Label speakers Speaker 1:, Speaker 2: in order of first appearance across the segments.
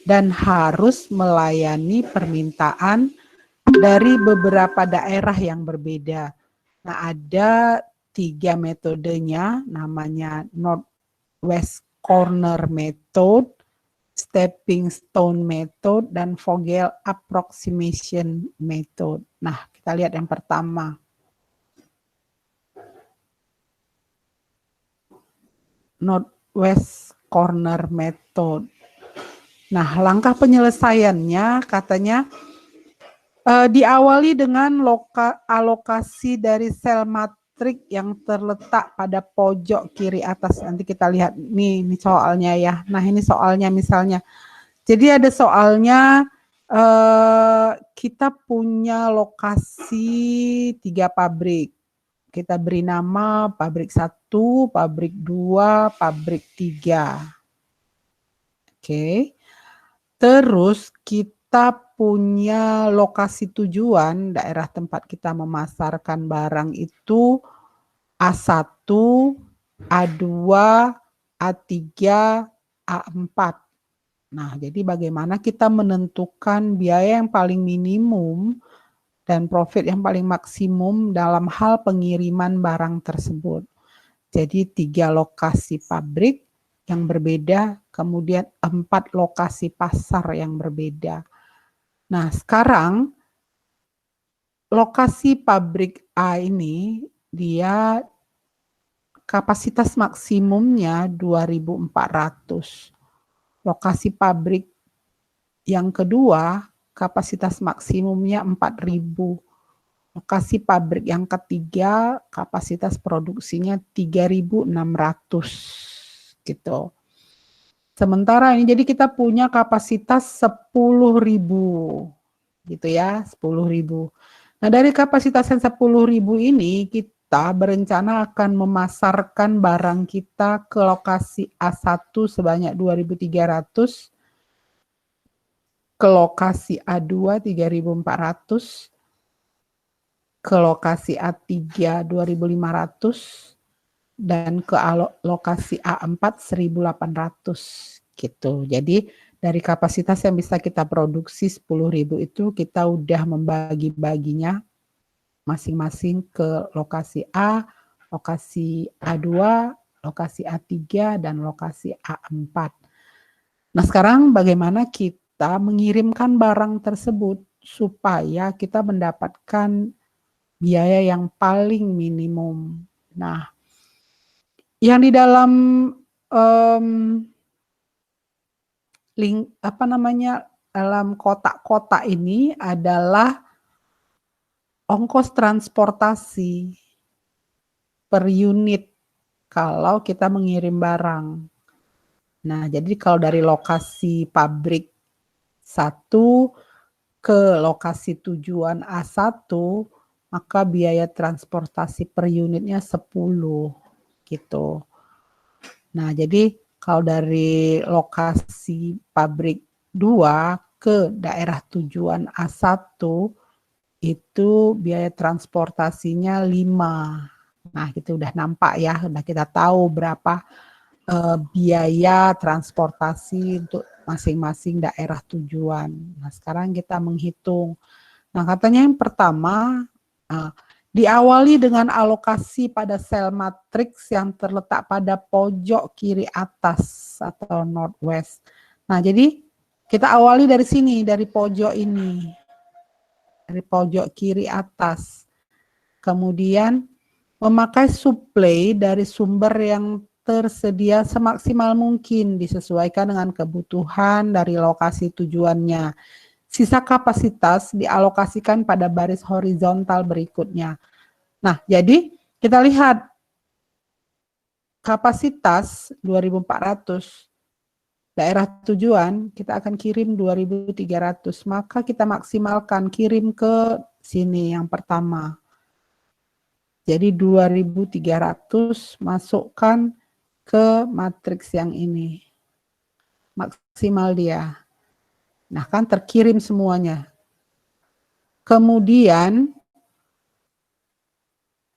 Speaker 1: dan harus melayani permintaan dari beberapa daerah yang berbeda. Nah, ada 3 metodenya, namanya Northwest Corner Method, Stepping Stone Method, dan Vogel Approximation Method. Nah, kita lihat yang pertama. Northwest Corner Method. Nah, langkah penyelesaiannya katanya diawali dengan alokasi dari sel matrik yang terletak pada pojok kiri atas. Nanti kita lihat nih soalnya ya. Nah, ini soalnya misalnya. Jadi ada soalnya kita punya lokasi 3 pabrik. Kita beri nama pabrik 1, pabrik 2, pabrik 3. Oke. Terus kita punya lokasi tujuan, daerah tempat kita memasarkan barang itu A1, A2, A3, A4. Nah, jadi bagaimana kita menentukan biaya yang paling minimum dan profit yang paling maksimum dalam hal pengiriman barang tersebut. Jadi 3 lokasi pabrik yang berbeda, kemudian 4 lokasi pasar yang berbeda. Nah, sekarang lokasi pabrik A ini dia kapasitas maksimumnya 2.400. Lokasi pabrik yang kedua kapasitas maksimumnya 4.000. Lokasi pabrik yang ketiga kapasitas produksinya 3.600 gitu. Sementara ini jadi kita punya kapasitas 10.000 gitu ya, 10.000. Nah, dari kapasitas yang 10.000 ini kita berencana akan memasarkan barang kita ke lokasi A1 sebanyak 2.300, ke lokasi A2 3.400, ke lokasi A3 2.500, dan ke lokasi A4 1.800 gitu. Jadi dari kapasitas yang bisa kita produksi 10.000 itu kita udah membagi-baginya masing-masing ke lokasi A, lokasi A2, lokasi A3, dan lokasi A4. Nah, sekarang bagaimana kita mengirimkan barang tersebut supaya kita mendapatkan biaya yang paling minimum. Nah, yang di dalam dalam kotak-kotak ini adalah ongkos transportasi per unit kalau kita mengirim barang. Nah, jadi kalau dari lokasi pabrik 1 ke lokasi tujuan A1, maka biaya transportasi per unitnya 10 gitu. Nah, jadi kalau dari lokasi pabrik 2 ke daerah tujuan A1 itu biaya transportasinya 5. Nah, itu udah nampak ya, udah kita tahu berapa biaya transportasi untuk masing-masing daerah tujuan. Nah, sekarang kita menghitung. Nah, katanya yang pertama, diawali dengan alokasi pada sel matriks yang terletak pada pojok kiri atas atau northwest. Nah, jadi kita awali dari sini, dari pojok ini. Dari pojok kiri atas. Kemudian memakai suplai dari sumber yang tersedia semaksimal mungkin disesuaikan dengan kebutuhan dari lokasi tujuannya. Sisa kapasitas dialokasikan pada baris horizontal berikutnya. Nah, jadi kita lihat kapasitas 2.400, daerah tujuan kita akan kirim 2.300, maka kita maksimalkan kirim ke sini yang pertama. Jadi 2.300 masukkan ke matriks yang ini. Maksimal dia. Nah, kan terkirim semuanya. Kemudian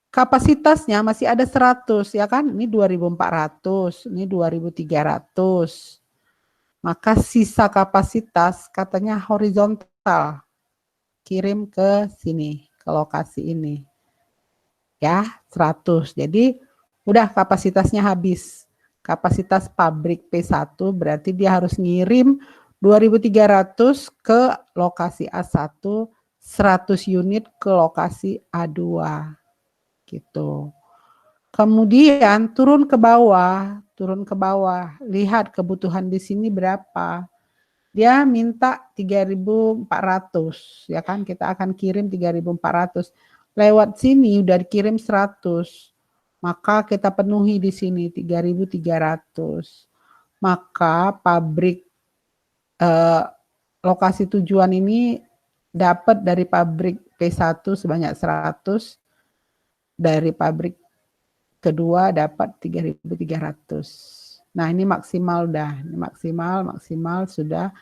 Speaker 1: kapasitasnya masih ada 100 ya kan? Ini 2.400, ini 2.300. Maka sisa kapasitas katanya horizontal, kirim ke sini, ke lokasi ini. Ya, 100. Jadi udah kapasitasnya habis. Kapasitas pabrik P1 berarti dia harus ngirim 2.300 ke lokasi A1, 100 unit ke lokasi A2. Gitu. Kemudian turun ke bawah, lihat kebutuhan di sini berapa. Dia minta 3.400, ya kan? Kita akan kirim 3.400. Lewat sini udah dikirim 100. Maka kita penuhi di sini 3.300. Maka pabrik lokasi tujuan ini dapat dari pabrik P1 sebanyak 100, dari pabrik kedua dapat 3.300. Nah, ini maksimal dah, ini maksimal sudah.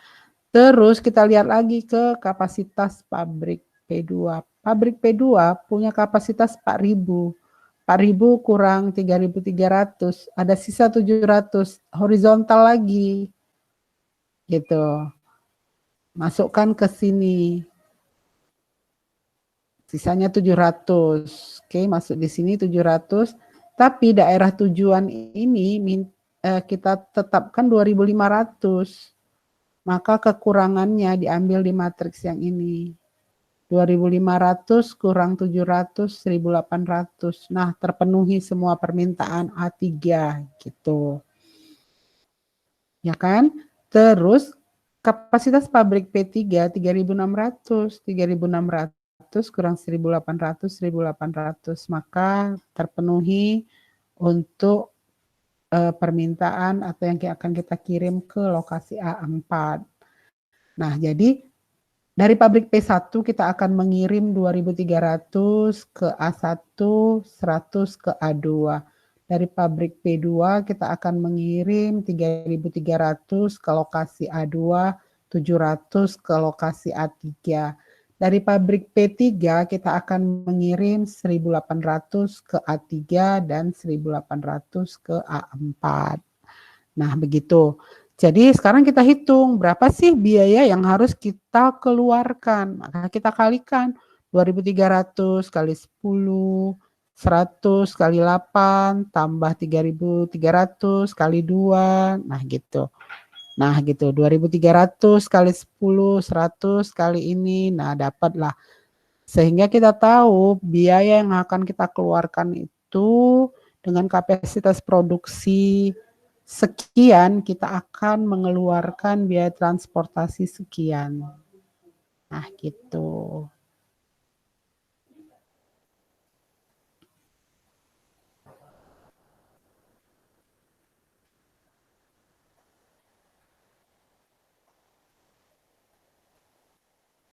Speaker 1: Terus kita lihat lagi ke kapasitas pabrik P2. Pabrik P2 punya kapasitas 4.000. 4.000 kurang 3.300, ada sisa 700, horizontal lagi. Gitu. Masukkan ke sini. Sisanya 700. Oke, masuk di sini 700. Tapi daerah tujuan ini kita tetapkan 2.500. Maka kekurangannya diambil di matriks yang ini. 2.500 kurang 700, 1.800. Nah, terpenuhi semua permintaan A3 gitu. Ya kan? Terus kapasitas pabrik P3 3.600. 3.600 kurang 1.800, 1.800. Maka terpenuhi untuk permintaan atau yang akan kita kirim ke lokasi A4. Nah, jadi dari pabrik P1 kita akan mengirim 2.300 ke A1, 100 ke A2. Dari pabrik P2 kita akan mengirim 3.300 ke lokasi A2, 700 ke lokasi A3. Dari pabrik P3 kita akan mengirim 1.800 ke A3 dan 1.800 ke A4. Nah, begitu. Jadi sekarang kita hitung berapa sih biaya yang harus kita keluarkan. Maka kita kalikan 2.300 kali 10, 100 kali 8, tambah 3.300 kali 2. Nah gitu. Nah gitu, 2.300 kali 10, 100 kali ini. Nah dapatlah. Sehingga kita tahu biaya yang akan kita keluarkan itu dengan kapasitas produksi sekian, kita akan mengeluarkan biaya transportasi sekian. Nah, gitu.